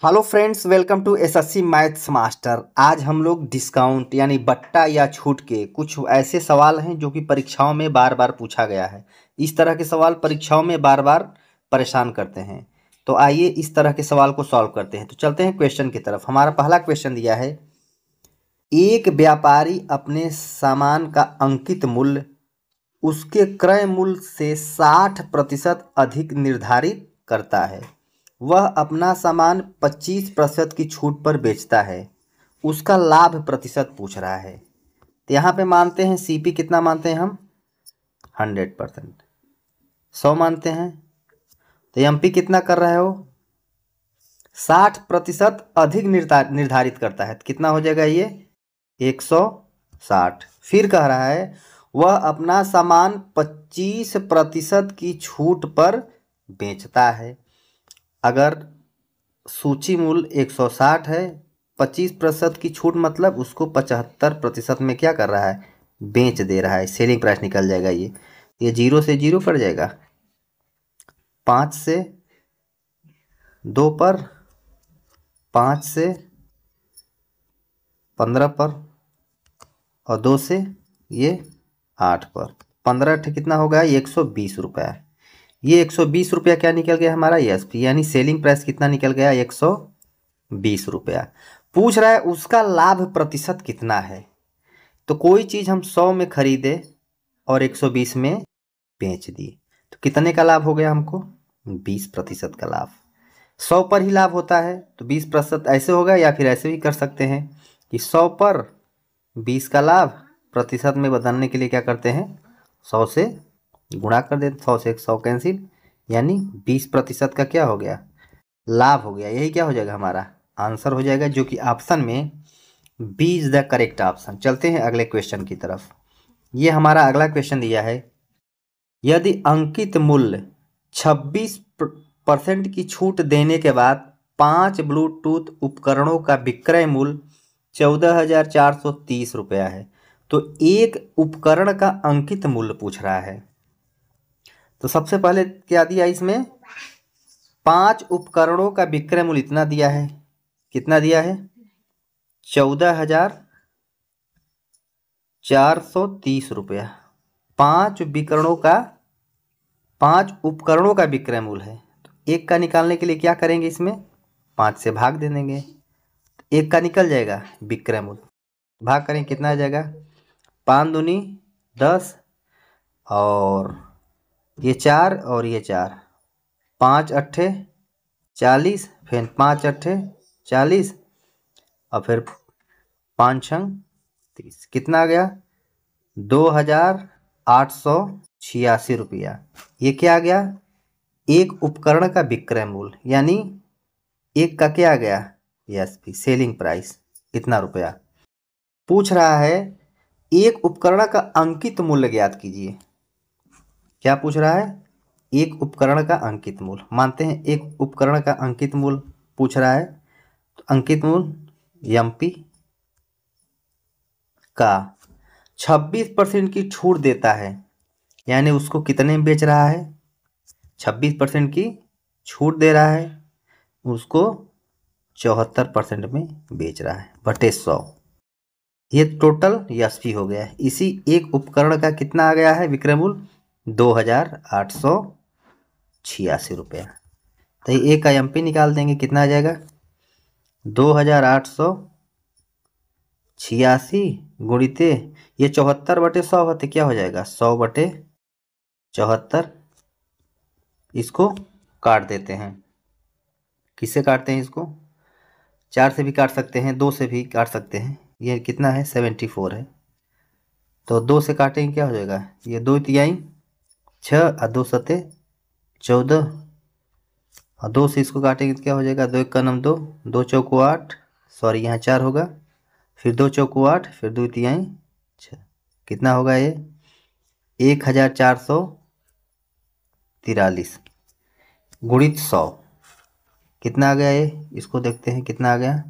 Hello friends, welcome to SSC maths master. आज हम लोग डिस्काउंट यानी बट्टा या छूट के कुछ ऐसे सवाल हैं जो कि परीक्षाओं में बार बार पूछा गया है। इस तरह के सवाल परीक्षाओं में बार बार परेशान करते हैं। तो आइए इस तरह के सवाल को सॉल्व करते हैं। तो चलते हैं क्वेश्चन की तरफ। हमारा पहला क्वेश्चन दिया है, एक व्यापारी अपने सामान का अंकित मूल्य उसके क्रय मूल्य से 60% अधिक निर्धारित करता है। वह अपना सामान 25% की छूट पर बेचता है। उसका लाभ प्रतिशत पूछ रहा है। तो यहाँ पे मानते हैं सीपी कितना मानते हैं हम 100%, 100 मानते हैं। तो एमपी कितना कर रहा है वो 60% अधिक निर्धारित करता है। तो कितना हो जाएगा ये 160। फिर कह रहा है वह अपना सामान 25% की छूट पर बेचता है। अगर सूची मूल्य 160 है, 25% की छूट मतलब उसको 75% में क्या कर रहा है, बेच दे रहा है। सेलिंग प्राइस निकल जाएगा। ये जीरो से जीरो कट जाएगा, 5 से 2 पर, 5 से 15 पर और 2 से ये 8 पर। 15 कितना होगा 120 रुपया। ये 120 रुपया क्या निकल गया हमारा एसपी, यानी सेलिंग प्राइस कितना निकल गया 120 रुपया। पूछ रहा है उसका लाभ प्रतिशत कितना है। तो कोई चीज़ हम 100 में खरीदे और 120 में बेच दिए तो कितने का लाभ हो गया हमको 20% का लाभ। 100 पर ही लाभ होता है तो 20% ऐसे होगा, या फिर ऐसे भी कर सकते हैं कि 100 पर 20 का लाभ, प्रतिशत में बदलने के लिए क्या करते हैं 100 से गुणा कर देते। 100 से 100 कैंसिल, यानी 20% का क्या हो गया लाभ हो गया। यही क्या हो जाएगा हमारा आंसर हो जाएगा, जो कि ऑप्शन में B is the correct option. चलते हैं अगले क्वेश्चन की तरफ। ये हमारा अगला क्वेश्चन दिया है, यदि अंकित मूल्य 26% की छूट देने के बाद 5 ब्लूटूथ उपकरणों का विक्रय मूल्य 14,430 रुपया है, तो एक उपकरण का अंकित मूल्य पूछ रहा है। तो सबसे पहले क्या दिया इसमें, 5 उपकरणों का विक्रय मूल्य इतना दिया है। कितना दिया है 14,430 रुपया। 5 विकरणों का 5 उपकरणों का विक्रय मूल्य है। तो एक का निकालने के लिए क्या करेंगे, इसमें 5 से भाग दे देंगे, एक का निकल जाएगा विक्रय मूल्य। भाग करें कितना आ जाएगा 5 दूनी 10 और ये 4 और ये 4, 5 अट्ठे 40, फिर 5 अट्ठे 40 और फिर 5 छंग 30। कितना आ गया 2,886 रुपया। ये क्या आ गया एक उपकरण का विक्रय मूल्य, यानी एक का क्या आ गया एसपी सेलिंग प्राइस इतना रुपया। पूछ रहा है एक उपकरण का अंकित मूल्य ज्ञात कीजिए। क्या पूछ रहा है एक उपकरण का अंकित मूल्य। मानते हैं एक उपकरण का अंकित मूल्य पूछ रहा है। तो अंकित मूल्य एमपी का 26% की छूट देता है, यानी उसको कितने में बेच रहा है 26% की छूट दे रहा है, उसको 74% में बेच रहा है बटे 100। ये टोटल एसपी हो गया है। इसी एक उपकरण का कितना आ गया है विक्रय मूल्य 2,886 रुपया। तो ये एक का एमपी निकाल देंगे, कितना आ जाएगा 2,886 गुणिते ये 74 बटे 100 होते क्या हो जाएगा 100 बटे 74। इसको काट देते हैं। किससे काटते हैं इसको 4 से भी काट सकते हैं, 2 से भी काट सकते हैं। ये कितना है 74 है, तो 2 से काटेंगे क्या हो जाएगा ये 2 तिहाई 6 और 2 सते 14 और 2 से इसको काटेंगे तो क्या हो जाएगा 2 1 9 2, 2 चौको 8, सॉरी यहाँ 4 होगा, फिर 2 चौको 8, फिर 2 तिहाई 6। कितना होगा ये 1,443 गुणित 100। कितना आ गया ये इसको देखते हैं कितना आ गया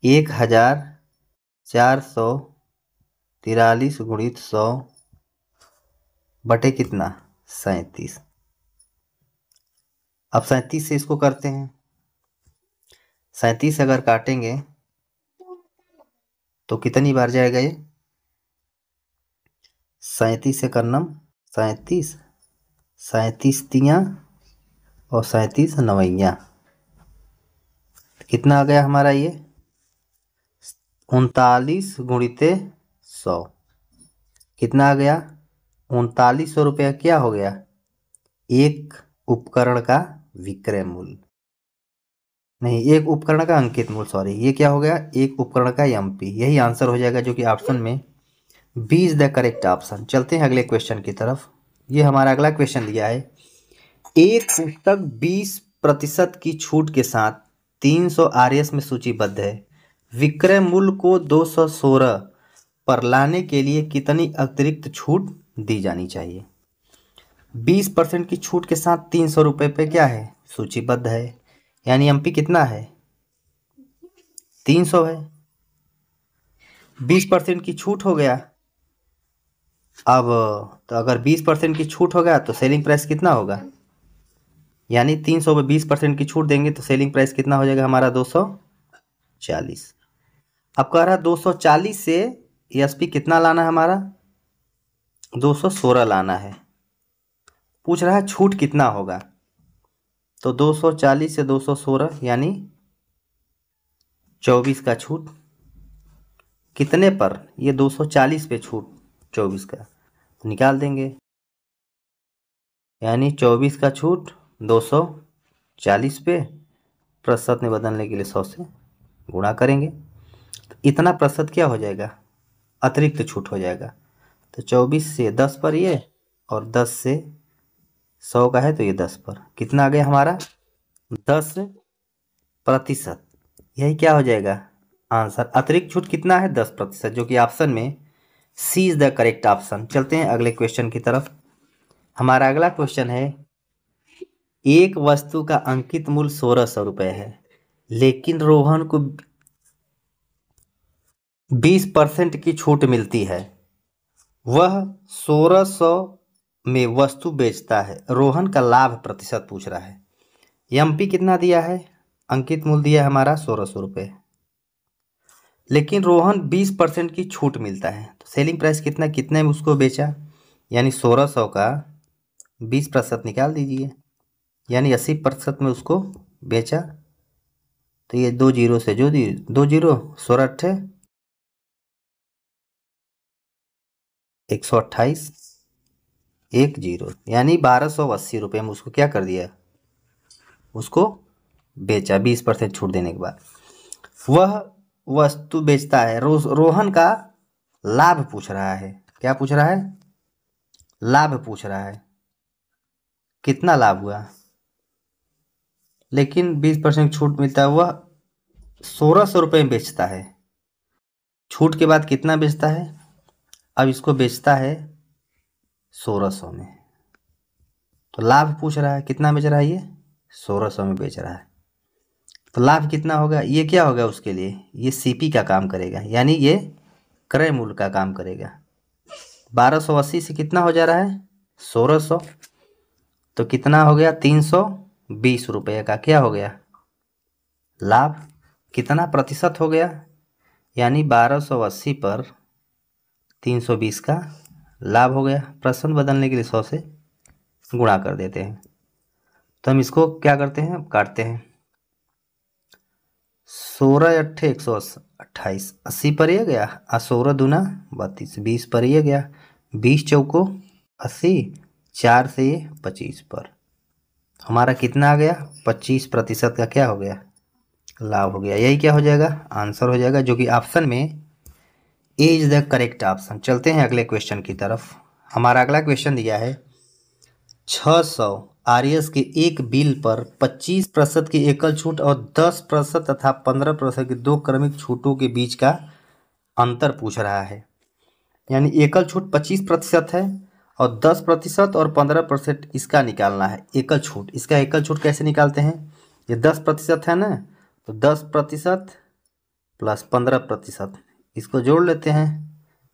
1,443 गुणित 100 बटे कितना 37। अब 37 से इसको करते हैं 37 अगर काटेंगे तो कितनी बार जाएगा ये? 37 से करनम 37, 37 तियाँ और 37 नवैया, कितना आ गया हमारा ये? 39 गुणिते 100, कितना आ गया? 3900 रुपया क्या हो गया? एक उपकरण का विक्रय मूल्य, नहीं, एक उपकरण का अंकित मूल्य, सॉरी, ये क्या हो गया? एक उपकरण का एमपी। यही आंसर हो जाएगा जो कि ऑप्शन में B is the correct option. चलते हैं अगले क्वेश्चन की तरफ। ये हमारा अगला क्वेश्चन दिया है, एक पुस्तक 20% की छूट के साथ 300 आरएस में सूचीबद्ध है। विक्रय मूल्य को 216 पर लाने के लिए कितनी अतिरिक्त छूट दी जानी चाहिए? 20% की छूट के साथ 300 रुपये पे क्या है? सूचीबद्ध है, यानी एमपी कितना है? 300 है। 20% की छूट हो गया। अब तो अगर 20% की छूट हो गया तो सेलिंग प्राइस कितना होगा? यानी 300 में 20% की छूट देंगे तो सेलिंग प्राइस कितना हो जाएगा हमारा? 240। अब कह रहा है 240 से एसपी कितना लाना है हमारा? 216 लाना है। पूछ रहा है छूट कितना होगा, तो 240 से 216 यानी 24 का छूट, कितने पर? ये 240 पे छूट 24 का, तो निकाल देंगे, यानी 24 का छूट 240 पे प्रतिशत में बदलने के लिए 100 से गुणा करेंगे, तो इतना प्रतिशत क्या हो जाएगा? अतिरिक्त छूट हो जाएगा। तो 24 से 10 पर ये, और 10 से 100 का है तो ये 10 पर, कितना आ गया हमारा? 10%। यही क्या हो जाएगा आंसर? अतिरिक्त छूट कितना है? 10%, जो कि ऑप्शन में सी इज द करेक्ट ऑप्शन। चलते हैं अगले क्वेश्चन की तरफ। हमारा अगला क्वेश्चन है, एक वस्तु का अंकित मूल्य 1600 रुपये है, लेकिन रोहन को 20% की छूट मिलती है। वह 1600 में वस्तु बेचता है। रोहन का लाभ प्रतिशत पूछ रहा है। एमपी कितना दिया है? अंकित मूल्य दिया है हमारा 1600 रुपये, लेकिन रोहन 20% की छूट मिलता है, तो सेलिंग प्राइस कितना, कितने में उसको बेचा? यानी 1600 का 20% निकाल दीजिए, यानी 80% में उसको बेचा। तो ये 2 जीरो से जो 2 जीरो 16 अट्ठे 128, 1 जीरो, यानी 1280 रुपये में उसको क्या कर दिया? उसको बेचा 20% छूट देने के बाद। वह वस्तु बेचता है। रोहन का लाभ पूछ रहा है। क्या पूछ रहा है? लाभ पूछ रहा है, कितना लाभ हुआ, लेकिन 20% छूट मिलता है। वह 1600 रुपये में बेचता है, छूट के बाद कितना बेचता है? अब इसको बेचता है 1600 में, तो लाभ पूछ रहा है, कितना बेच रहा है? ये 1600 में बेच रहा है, तो लाभ कितना होगा? ये क्या होगा उसके लिए? ये सीपी का काम करेगा, यानी ये क्रय मूल्य का काम करेगा। 1280 से कितना हो जा रहा है? 1600, तो कितना हो गया? 320 रुपये का क्या हो गया? लाभ। कितना प्रतिशत हो गया? यानी 1280 पर 320 का लाभ हो गया। प्रश्न बदलने के लिए 100 से गुणा कर देते हैं, तो हम इसको क्या करते हैं? काटते हैं। 16 अट्ठे 128, 80 पर ये गया, 16 दूना 32, 20 पर ये गया, 20 चौको 80, 4 से ये 25 पर, हमारा कितना आ गया? 25% का क्या हो गया? लाभ हो गया। यही क्या हो जाएगा? आंसर हो जाएगा, जो कि ऑप्शन में ए इज द करेक्ट ऑप्शन। चलते हैं अगले क्वेश्चन की तरफ। हमारा अगला क्वेश्चन दिया है, 600 आरएस के एक बिल पर 25% की एकल छूट और 10% तथा 15% की दो क्रमिक छूटों के बीच का अंतर पूछ रहा है। यानी एकल छूट 25% है और 10% और 15% इसका निकालना है। एकल छूट, इसका एकल छूट कैसे निकालते हैं? ये 10% है ना, तो 10% प्लस 15%, इसको जोड़ लेते हैं,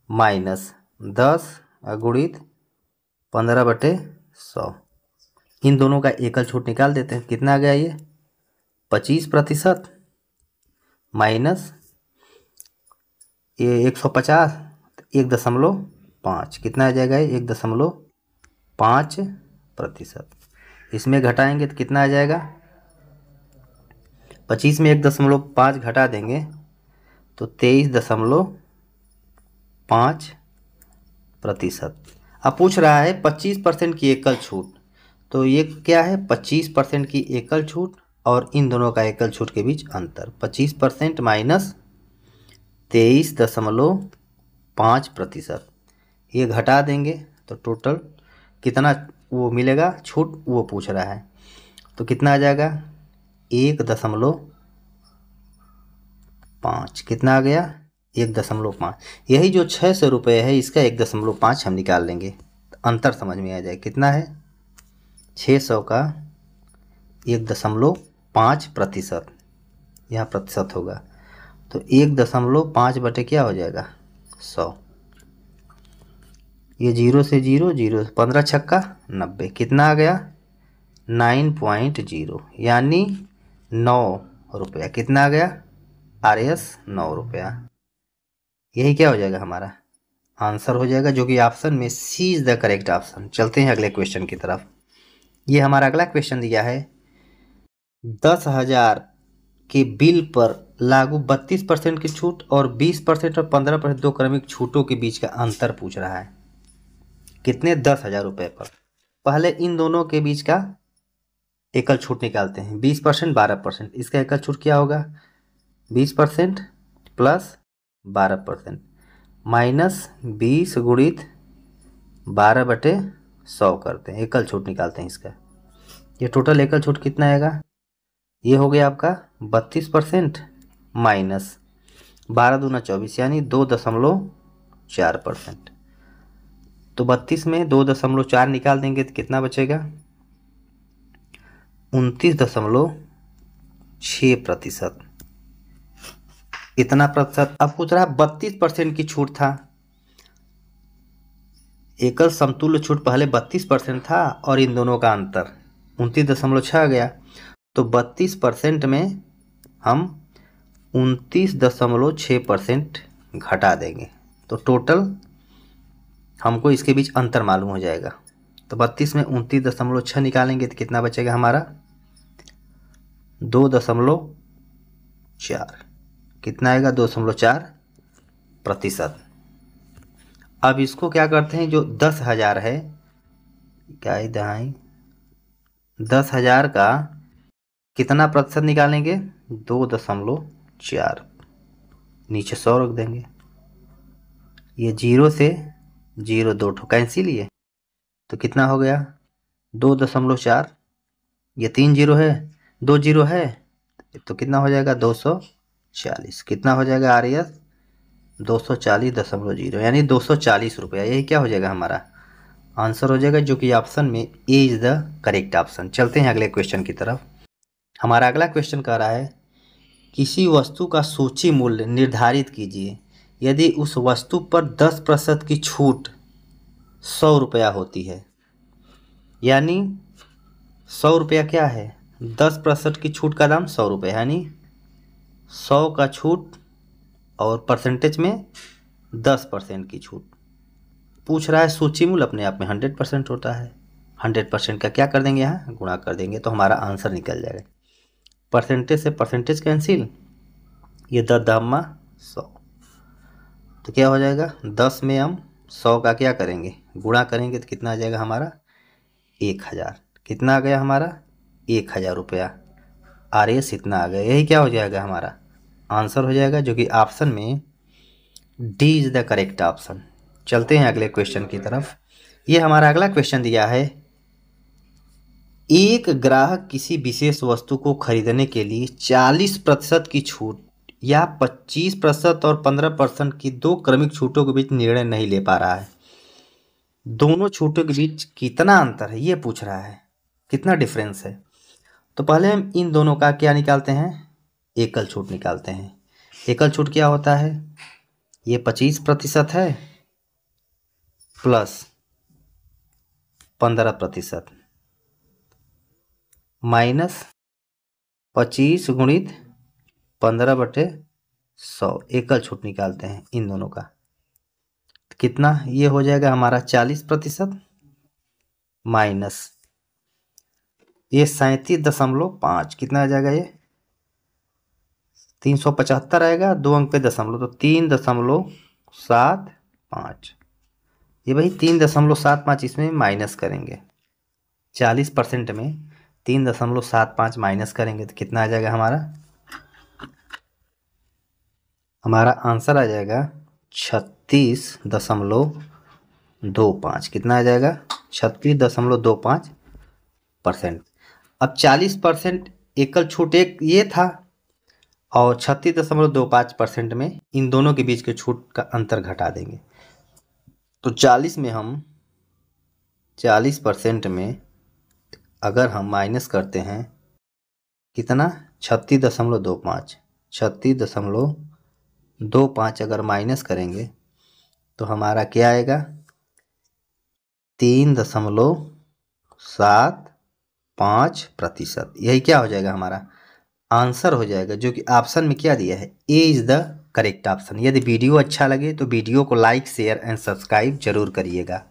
माइनस 10 गुणित 15/100, इन दोनों का एकल छूट निकाल देते हैं। कितना आ गया? ये 25%, माइनस ये 150, 1.5 कितना आ जाएगा, 1.5%। इसमें घटाएंगे तो कितना आ जाएगा, 25 में 1.5 घटा देंगे तो 23.5%। अब पूछ रहा है 25% की एकल छूट, तो ये क्या है, 25% की एकल छूट और इन दोनों का एकल छूट के बीच अंतर, 25% माइनस 23.5%। ये घटा देंगे तो टोटल कितना वो मिलेगा छूट, वो पूछ रहा है। तो कितना आ जाएगा, 1.5 कितना आ गया, 1.5। यही जो 600 रुपये है इसका 1.5 हम निकाल लेंगे, अंतर समझ में आ जाए। कितना है, 600 का 1.5%, यहाँ प्रतिशत होगा तो 1.5 बटे क्या हो जाएगा, 100। ये 0 से 0, 0 15 छक्का 90, कितना आ गया 9.0 यानी 9 रुपया। कितना आ गया RS 9 रुपया। यही क्या हो जाएगा हमारा आंसर हो जाएगा, जो कि ऑप्शन में सी इज द करेक्ट ऑप्शन। चलते हैं अगले क्वेश्चन की तरफ। ये हमारा अगला क्वेश्चन दिया है 10,000 के बिल पर लागू 32% की छूट और 20% और 15% दो क्रमिक छूटों के बीच का अंतर पूछ रहा है। कितने, 10,000 रुपये पर। पहले इन दोनों के बीच का एकल छूट निकालते हैं, 20% 12%। इसका एकल छूट क्या होगा, 20% प्लस 12% माइनस 20 गुणित 12/100 करते हैं, एकल छूट निकालते हैं इसका। ये टोटल एकल छूट कितना आएगा, ये हो गया आपका 32% माइनस 12 दूना 24 यानी 2.4%। तो 32 में 2.4 निकाल देंगे तो कितना बचेगा, 29.6%। इतना प्रतिशत। अब पूछ रहा है 32% की छूट था, एकल समतुल्य छूट पहले 32% था और इन दोनों का अंतर 29.6 आ गया। तो 32% में हम 29.6% घटा देंगे तो टोटल हमको इसके बीच अंतर मालूम हो जाएगा। तो 32 में 29.6 निकालेंगे तो कितना बचेगा हमारा 2.4। कितना आएगा 2.4%। अब इसको क्या करते हैं, जो 10,000 है, क्या दहाई 10,000 का कितना प्रतिशत निकालेंगे, 2.4, नीचे 100 रख देंगे। ये 0 से 0 2 ठो कैंसिल, ये तो कितना हो गया 2.4। ये 3 जीरो है, 2 जीरो है तो कितना हो जाएगा 240। कितना हो जाएगा RS 240.0 यानी 240 रुपया। यही क्या हो जाएगा हमारा आंसर हो जाएगा, जो कि ऑप्शन में ए इज द करेक्ट ऑप्शन। चलते हैं अगले क्वेश्चन की तरफ। हमारा अगला क्वेश्चन कह रहा है किसी वस्तु का सूची मूल्य निर्धारित कीजिए यदि उस वस्तु पर 10% की छूट 100 रुपया होती है। यानी 100 रुपया क्या है, 10% की छूट का दाम 100 रुपये, यानी 100 का छूट और परसेंटेज में 10% की छूट। पूछ रहा है सूची मूल्य, अपने आप में 100% होता है। 100% का क्या कर देंगे, यहाँ गुणा कर देंगे तो हमारा आंसर निकल जाएगा। परसेंटेज से परसेंटेज कैंसिल, ये 10 100 तो क्या हो जाएगा 10 में हम 100 का क्या करेंगे गुणा करेंगे तो कितना आ जाएगा हमारा 1000। कितना आ गया हमारा 1000 रुपया। RS इतना आ गया। यही क्या हो जाएगा हमारा आंसर हो जाएगा, जो कि ऑप्शन में D is the correct option. चलते हैं अगले क्वेश्चन की तरफ। ये हमारा अगला क्वेश्चन दिया है एक ग्राहक किसी विशेष वस्तु को खरीदने के लिए 40% की छूट या 25% और 15% की दो क्रमिक छूटों के बीच निर्णय नहीं ले पा रहा है। दोनों छूटों के बीच कितना अंतर है ये पूछ रहा है, कितना डिफरेंस है। तो पहले हम इन दोनों का क्या निकालते हैं, एकल छूट निकालते हैं। एकल छूट क्या होता है, ये 25% है प्लस 15% माइनस 25 गुणित 15/100 100 एकल छूट निकालते हैं इन दोनों का, कितना ये हो जाएगा हमारा 40% माइनस ये 37.5 कितना आ जाएगा, ये 375 आएगा, 2 अंक पे दशमलव तो 3.75, ये भाई 3.75 इसमें माइनस करेंगे, 40% में 3.75 माइनस करेंगे तो कितना आ जाएगा हमारा आंसर आ जाएगा 36.25, कितना आ जाएगा 36.25%। अब 40% एकल छूट एक ये था और 36.25% में इन दोनों के बीच के छूट का अंतर घटा देंगे, तो 40% में अगर हम माइनस करते हैं कितना 36.25 अगर माइनस करेंगे तो हमारा क्या आएगा 3.75%, यही क्या हो जाएगा हमारा आंसर हो जाएगा, जो कि ऑप्शन में क्या दिया है A is the correct option. यदि वीडियो अच्छा लगे तो वीडियो को लाइक शेयर एंड सब्सक्राइब जरूर करिएगा।